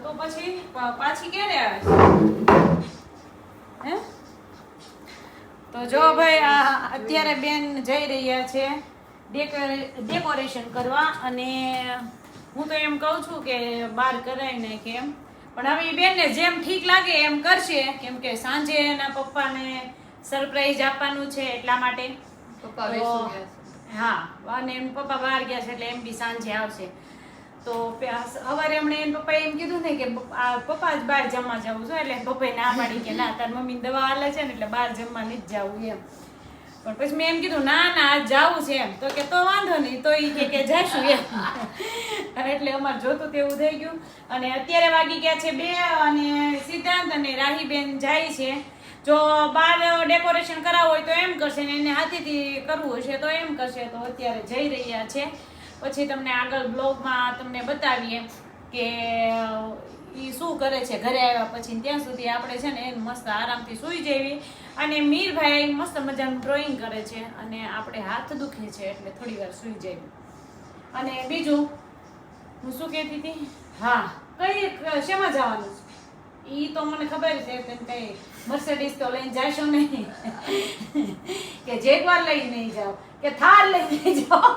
તો પછી પાછી ક્યારે આવે હે? તો જો ભાઈ અત્યારે બેન જઈ રહ્યા છે ડેકોરેશન કરવા, અને હું તો એમ કહું છું કે બહાર કરાય ને કેમ, પણ હવે એ બેનને જેમ ઠીક લાગે એમ કરશે, કેમ કે સાંજે એના પપ્પાને સરપ્રાઈઝ આપવાનું છે એટલા માટે. પપ્પા તો બેસી ગયા છે. હા, અને એમ પપ્પા બહાર ગયા છે એટલે એમ બી સાંજે આવશે. તો સવારે એમણે એમ પપ્પાએ એમ કીધું ને કે પપ્પા જ બહાર જમવા જવું છે, એટલે પપ્પાએ ના પાડી કે ના, તાર મમ્મી દવા હાલે છે ને એટલે બહાર જમવા નથી જવું એમ. પણ પછી મેં એમ કીધું ના ના આજ જાવું છે એમ, તો કે તો વાંધો નહીં, તો એ કે જઈશું એમ. એટલે અમારે જોતું તેવું થઈ ગયું. અને અત્યારે વાગી ગયા છે 2, અને સિદ્ધાંત અને રાહીબેન જાય છે. જો બહાર ડેકોરેશન કરાવવું હોય તો એમ કરશે, ને એને હાથેથી કરવું હશે તો એમ કરશે. તો અત્યારે જઈ રહ્યા છે. પછી તમને આગળ બ્લોગમાં તમને બતાવીએ કે એ શું કરે છે ઘરે આવ્યા પછી. ત્યાં સુધી આપણે છે ને એને મસ્ત આરામથી સૂઈ જઈએ. અને મીરભાઈ મસ્ત મજાનું ડ્રોઈંગ કરે છે, અને આપણે હાથ દુખે છે એટલે થોડી વાર સૂઈ જઈએ. અને બીજું હું શું કહેતી હતી, હા, કઈ શેમાં જવાનું છે ઈ તો મને ખબર છે. તેમ કઈ મર્સિડીઝ તો લઈને જાશો નહીં કે જેગવાર લઈને નહીં જાઓ કે થાર લઈને નહીં જાઓ.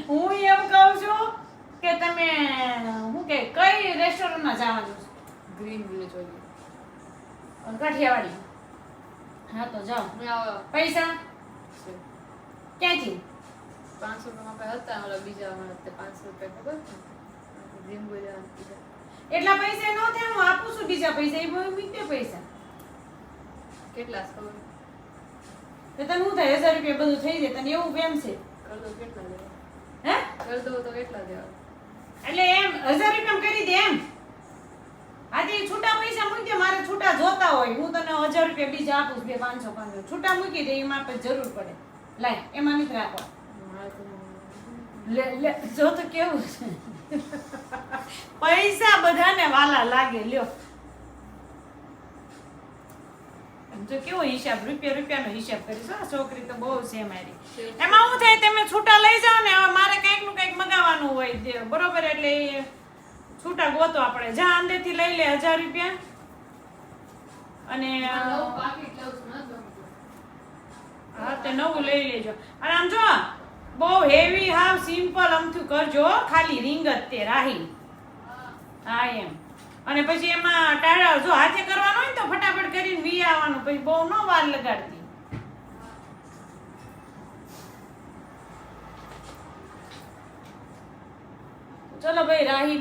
હું એમ કહું છું કે તમે હું કે કઈ રેસ્ટોરન્ટમાં જવાનું છે? ગ્રીન વિલેજ હોય કાઠિયાવાડી. હા તો જાઓ. પૈસા ક્યાંથી? 500 રૂપિયા હતા, ઓલા બીજા 500 રૂપિયા ખબર છે, ડ્રીમ બોય કીધા. એટલા પૈસા નો થાય, હું આપું છું બીજા પૈસા. એ મીઠે પૈસા કેટલા ખબર તો તને શું થાય? 1000 રૂપિયા બધું થઈ જાય. તને એવું કેમ છે? કર દો કેટલા દેવા? હે, કર દો તો કેટલા દેવા? એટલે એમ 1000 રૂપિયા કરી દે એમ. આજે છૂટા પૈસા મૂકી દે. મારે છૂટા જોતા હોય, હું તને 1000 રૂપિયા બીજા આપું છું, 500 છૂટા મૂકી દે. એમાં આપણે જરૂર પડે. લાય, એમાં નથી રાખવા. લે લે, જો તો કેવું છે. પૈસા બધાને વાલા લાગે. લ્યો, જો કેવો હિસાબ, રૂપિયાનો હિસાબ કરીશ. છોકરી તો બહુ છે મારી. એમાં શું થાય, તમે છૂટા લઈ જાઓ ને, હવે મારે કંઈક નું કંઈક મગાવવાનું હોય બરોબર, એટલે છૂટા ગોતો આપણે. જા અંદરથી લઈ લે 1000 રૂપિયા. અને હા, તે નવું લઈ લેજો. અને આમ જો બહુ હેવી, હાવ સિમ્પલ અમથું કરજો, ખાલી રીંગ જ તે રાહી. હા એમ. અને પછી એમાં ટાળા જો હાથે કરવાનું હોય ને તો ફટાફટ કરીને વી આવવાનું, પછી બહુ ન વાર લગાડતી. ચલો ભાઈ, રાહી